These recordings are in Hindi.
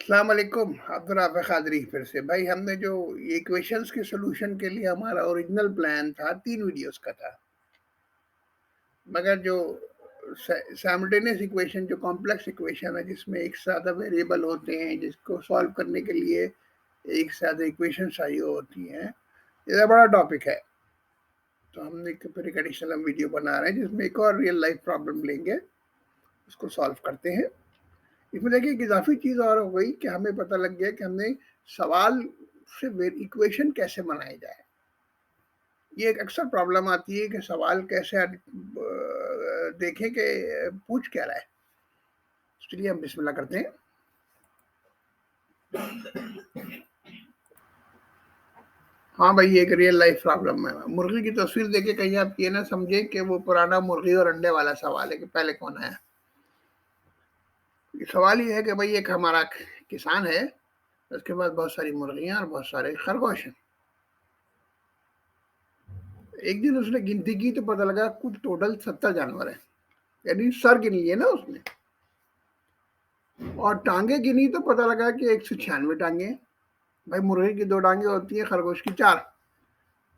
अस्सलाम वालेकुम, अब्दुल राफ़ क़ादरी फिर से। भाई हमने जो ये इक्वेशंस के सॉल्यूशन के लिए हमारा ओरिजिनल प्लान था 3 वीडियोज़ का था। मगर जो साइमल्टेनियस इक्वेशन जो कॉम्प्लेक्स इक्वेशन है जिसमें एक से ज़्यादा वेरिएबल होते हैं, जिसको सॉल्व करने के लिए एक से ज़्यादा इक्वेशन चाहिए होती हैं, ये बड़ा टॉपिक है। तो हमने फिर एक एडिशनल वीडियो बना रहे हैं जिसमें एक और रियल लाइफ प्रॉब्लम लेंगे, उसको सॉल्व करते हैं। इसमें देखिए एक इजाफी चीज़ और हो गई कि हमें पता लग गया कि हमने सवाल से इक्वेशन कैसे बनाई जाए। ये एक अक्सर प्रॉब्लम आती है कि सवाल कैसे देखें कि पूछ क्या रहा है। चलिए हम बिस्मिल्लाह करते हैं। हाँ भाई, ये एक रियल लाइफ प्रॉब्लम है। मुर्गी की तस्वीर देख के कहीं आप ये ना समझे कि वो पुराना मुर्गी और अंडे वाला सवाल है कि पहले कौन आया। सवाल ये है कि भाई एक हमारा किसान है, उसके पास बहुत सारी मुर्गियां और बहुत सारे खरगोश हैं। एक दिन उसने गिनती की तो पता लगा कुछ टोटल 70 जानवर है, यानी सर गिन लिए ना उसने। और टांगे गिनी तो पता लगा कि 196 टांगे। भाई मुर्गे की 2 टांगे होती है, खरगोश की 4।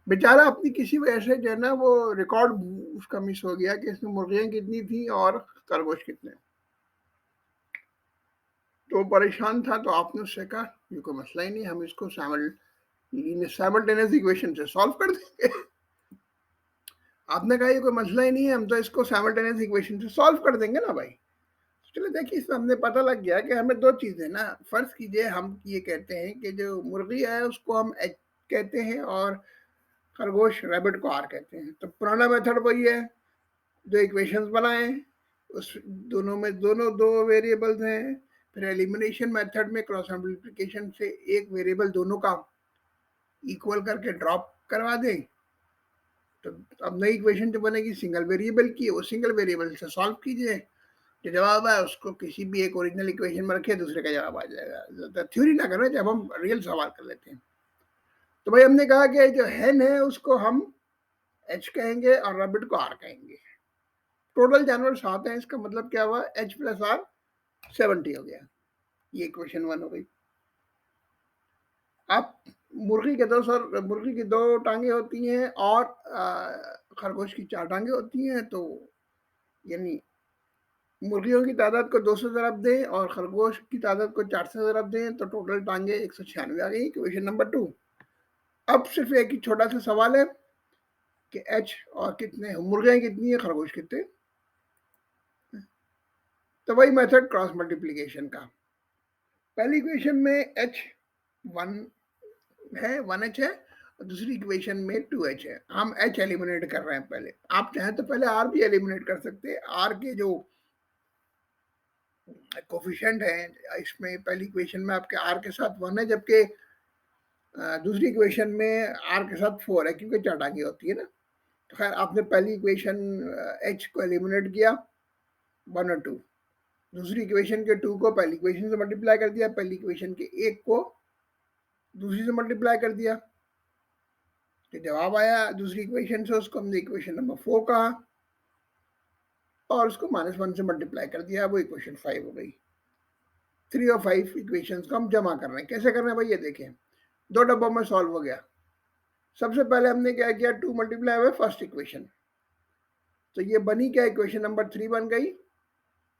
बेचारा अपनी किसी वजह से जो है ना वो रिकॉर्ड उसका मिस हो गया कि इसमें मुर्गियां कितनी थी और खरगोश कितने। तो परेशान था, तो आपने उससे कहा ये कोई मसला ही नहीं, हम इसको साइमल्टेनियस इक्वेशन से सॉल्व कर देंगे। आपने कहा ये कोई मसला ही नहीं है, हम तो इसको साइमल्टेनियस इक्वेशन से सॉल्व कर देंगे ना भाई। चलो देखिए, इसमें हमने पता लग गया कि हमें 2 चीज़ें ना, फ़र्ज़ कीजिए हम ये कहते हैं कि जो मुर्गी है उसको हम एग कहते हैं और खरगोश रैबिट को आर कहते हैं। तो पुराना मेथड वही है, जो इक्वेशंस बनाए, उस दोनों में दोनों 2 वेरिएबल्स हैं। फिर एलिमिनेशन मेथड में क्रॉस मल्टीप्लिकेशन से एक वेरिएबल दोनों का इक्वल करके ड्रॉप करवा दें। तो अब नई इक्वेशन जो बनेगी सिंगल वेरिएबल की, वो सिंगल वेरिएबल से सॉल्व कीजिए। जो जवाब है उसको किसी भी एक ओरिजिनल इक्वेशन में रखिए, दूसरे का जवाब आ जाएगा। थ्योरी ना करें, जब हम रियल सवाल कर लेते हैं। तो भाई हमने कहा कि जो हेन है उसको हम एच कहेंगे और रबिट को आर कहेंगे। टोटल जानवर 7 हैं, इसका मतलब क्या हुआ, एच प्लस आर 70 हो गया। ये इक्वेशन 1 हो गई। अब मुर्गी की 2 टांगे होती हैं और खरगोश की 4 टांगे होती हैं। तो यानी मुर्गियों की तादाद को 2 से ज़रब दें और खरगोश की तादाद को 4 से ज़रब दें, तो टोटल टांगे 196 आ गई। Equation number 2। अब सिर्फ एक ही छोटा सा सवाल है कि एच और कितने मुर्गियां कितनी है, खरगोश कितने। तो वही मेथड क्रॉस मल्टीप्लिकेशन का। पहली इक्वेशन में एच 1 है, 1h है, और दूसरी इक्वेशन में 2h है। हम h एलिमिनेट कर रहे हैं पहले। आप चाहें तो पहले r भी एलिमिनेट कर सकते हैं। r के जो कोफिशिएंट है, इसमें पहली इक्वेशन में आपके r के साथ 1 है, जबकि दूसरी इक्वेशन में r के साथ 4 है, क्योंकि 4 टांगे होती है ना। तो खैर आपने पहली इक्वेशन h को एलिमिनेट किया, 1 और 2। दूसरी इक्वेशन के 2 को पहली इक्वेशन से मल्टीप्लाई कर दिया, पहली इक्वेशन के 1 को दूसरी से मल्टीप्लाई कर दिया, तो जवाब आया दूसरी इक्वेशन से। उसको हमने इक्वेशन नंबर 4 कहा और उसको -1 से मल्टीप्लाई कर दिया, वो इक्वेशन 5 हो गई। 3 और 5 इक्वेशंस को हम जमा कर रहे हैं। कैसे कर रहे हैं भाई, ये देखें। 2 डब्बों में सॉल्व हो गया। सबसे पहले हमने क्या किया, 2 मल्टीप्लाई हुए फर्स्ट इक्वेशन, तो ये बनी क्या, इक्वेशन नंबर 3 बन गई।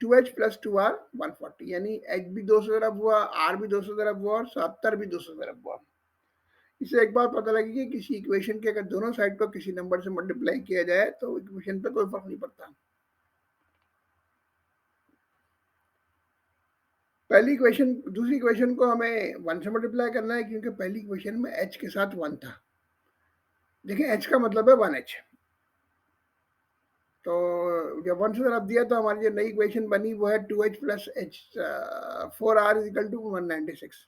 2h प्लस 2r 140, यानी h भी 2 से ज़रब हुआ, r भी 2 से ज़रब हुआ और 70 भी 2 से ज़रब हुआ। इससे एक बात पता लगी कि किसी इक्वेशन के अगर दोनों साइड को किसी नंबर से मल्टीप्लाई किया जाए तो इक्वेशन पे कोई फर्क नहीं पड़ता। पहली इक्वेशन दूसरी इक्वेशन को हमें 1 से मल्टीप्लाई करना है, क्योंकि पहली इक्वेशन में h के साथ 1 था। देखिए h का मतलब है 1h। तो जब 1 से ज़रब दिया तो हमारी जो नई इक्वेशन बनी वो है 2h plus h 4r is equal to 196।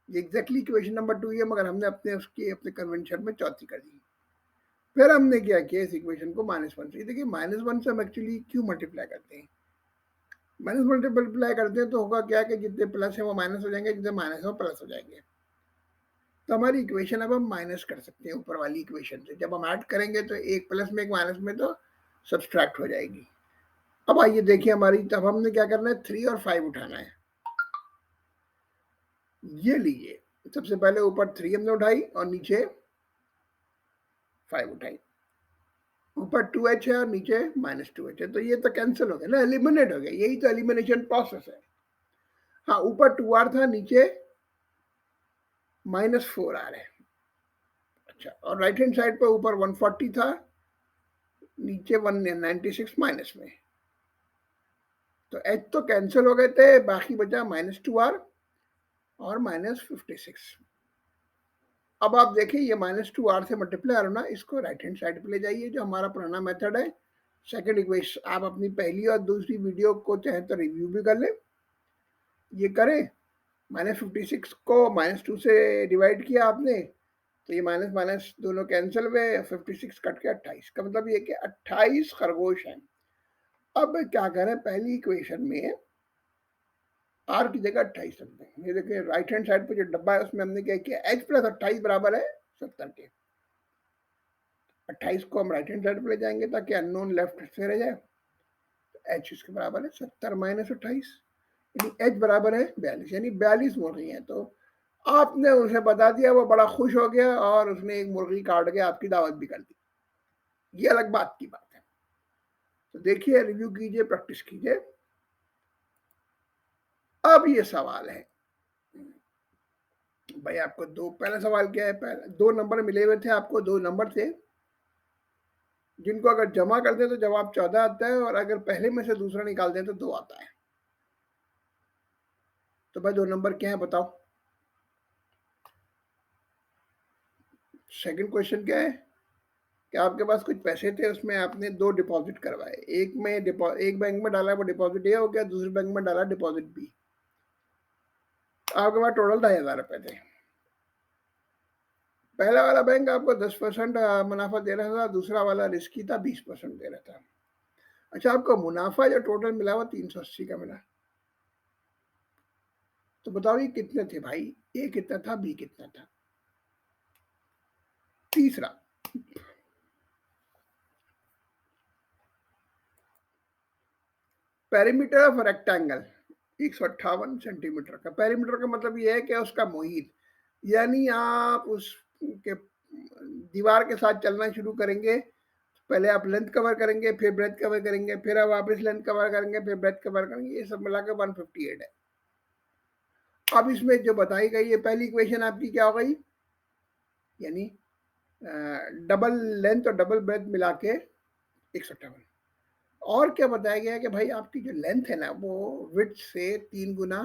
ये एग्जैक्टली इक्वेशन नंबर 2 है, मगर हमने अपने कन्वेंशन में चौथी कर दी। फिर हमने क्या किया, इस इक्वेशन को -1 से, देखिए -1 से हम एक्चुअली क्यों मल्टीप्लाई करते हैं। माइनस मल्टीप्लाई करते हैं तो होगा क्या कि जितने प्लस है वो माइनस हो जाएंगे, जितने माइनस है वो प्लस हो जाएंगे। तो हमारी इक्वेशन अब हम माइनस कर सकते हैं ऊपर वाली इक्वेशन से। जब हम ऐड करेंगे तो एक प्लस में एक माइनस में तो सब्सट्रैक्ट हो जाएगी। अब आइए देखिए हमारी, तब हमने क्या करना है, 3 और 5 उठाना है। ये लीजिए, सबसे पहले ऊपर 3 हमने उठाई और नीचे 5 उठाई। ऊपर 2h है और नीचे -2h है, तो ये तो कैंसिल हो गया ना, एलिमिनेट हो गया। यही तो एलिमिनेशन प्रोसेस है। हाँ, ऊपर 2r था, नीचे -4r है। अच्छा, और राइट हैंड साइड पे ऊपर 140 था, नीचे 196 माइनस में। तो h तो कैंसिल हो गए थे, बाकी बचा -2r और -56। अब आप देखिए ये -2r से मल्टीप्लाई होना, इसको राइट हैंड साइड पे ले जाइए, जो हमारा पुराना मेथड है। सेकंड इक्वेशन आप अपनी पहली और दूसरी वीडियो को चाहे तो रिव्यू भी कर लें। ये करें, -56 को -2 से डिवाइड किया आपने, तो ये माइनस माइनस दोनों कैंसिल हुए, 56 कट के 28 का मतलब ये कि 28 खरगोश हैं। अब क्या करें, पहली इक्वेशन में आर की जगह 28 रख दें। ये देखिए राइट हैंड साइड पे जो डब्बा है उसमें हमने क्या किया, h प्लस 28 बराबर है 70 के। 28 को हम राइट हैंड साइड पे ले जाएंगे ताकि अननोन लेफ्ट से रह जाए। h इसके बराबर है 70 माइनस 28, यानी h बराबर है 42, यानी 42 मुर्गी है। तो आपने उसे बता दिया, वो बड़ा खुश हो गया और उसने एक मुर्गी काट के आपकी दावत भी कर दी। ये अलग बात की बात है। तो देखिए, रिव्यू कीजिए, प्रैक्टिस कीजिए। अब ये सवाल है भाई, आपको दो, पहला सवाल क्या है, पहला 2 नंबर मिले हुए थे आपको, 2 नंबर थे जिनको अगर जमा कर दें तो जवाब 14 आता है, और अगर पहले में से दूसरा निकाल दें तो 2 आता है। तो भाई 2 नंबर क्या है बताओ। सेकंड क्वेश्चन क्या है कि आपके पास कुछ पैसे थे, उसमें आपने 2 डिपॉजिट करवाए। एक बैंक में डाला वो डिपॉजिट ए हो गया, दूसरे बैंक में डाला डिपॉजिट बी। आपके पास टोटल 2,500 रुपए थे। पहला वाला बैंक आपको 10% मुनाफा दे रहा था, दूसरा वाला रिस्की था, 20% दे रहा था। अच्छा, आपको मुनाफा जो टोटल मिला वो 380 का मिला। तो बताओ ये कितने थे भाई, ए कितना था, बी कितना था। तीसरा, पेरीमीटर ऑफ रेक्टेंगल 158 सेंटीमीटर का। पेरीमीटर का मतलब ये है कि उसका मुहित, यानी आप उसके दीवार के साथ चलना शुरू करेंगे, पहले आप लेंथ कवर करेंगे, फिर ब्रेथ कवर करेंगे, फिर आप वापस लेंथ कवर करेंगे, फिर ब्रेथ कवर करेंगे, ये सब मिलाकर 158 है। अब इसमें जो बताई गई है पहली इक्वेशन आपकी क्या हो गई, यानी डबल लेंथ और डबल ब्रेथ मिला के 158। और क्या बताया गया है कि भाई आपकी जो लेंथ है ना वो विड्थ से 3 गुना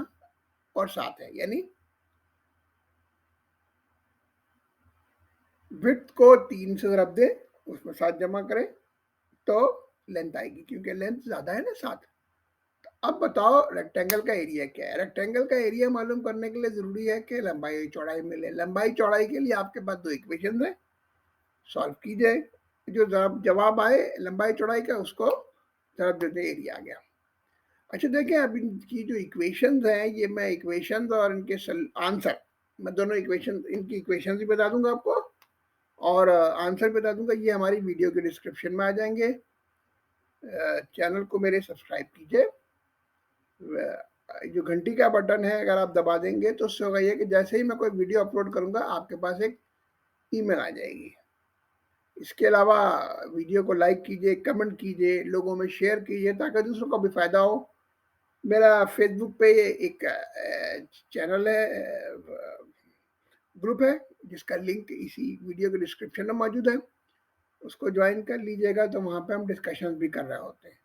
और 7 है, यानी विड्थ को 3 से ज़रब दें, उसमें 7 जमा करें तो लेंथ आएगी, क्योंकि लेंथ ज़्यादा है ना 7। अब बताओ रेक्टेंगल का एरिया क्या है। रेक्टेंगल का एरिया मालूम करने के लिए ज़रूरी है कि लंबाई चौड़ाई मिले। लंबाई चौड़ाई के लिए आपके पास 2 इक्वेशन है, सॉल्व कीजिए, जो जवाब आए लंबाई चौड़ाई का उसको ज़रब देते एरिया आ गया। अच्छा देखिए, अब इनकी जो इक्वेशंस हैं, ये मैं इक्वेशंस और इनके आंसर, मैं दोनों इक्वेशन, इनकी इक्वेशंस भी बता दूंगा आपको और आंसर बता दूंगा। ये हमारी वीडियो के डिस्क्रिप्शन में आ जाएंगे। चैनल को मेरे सब्सक्राइब कीजिए। जो घंटी का बटन है अगर आप दबा देंगे तो उससे होगा ये कि जैसे ही मैं कोई वीडियो अपलोड करूंगा आपके पास एक ईमेल आ जाएगी। इसके अलावा वीडियो को लाइक कीजिए, कमेंट कीजिए, लोगों में शेयर कीजिए ताकि दूसरों को भी फायदा हो। मेरा फेसबुक पे एक चैनल है, ग्रुप है, जिसका लिंक इसी वीडियो के डिस्क्रिप्शन में मौजूद है। उसको ज्वाइन कर लीजिएगा, तो वहाँ पे हम डिस्कशन भी कर रहे होते हैं।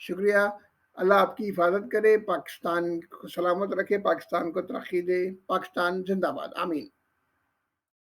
शुक्रिया। अल्लाह आपकी हिफाजत करे, पाकिस्तान को सलामत रखे, पाकिस्तान को तरक्की दे। पाकिस्तान जिंदाबाद। आमीन।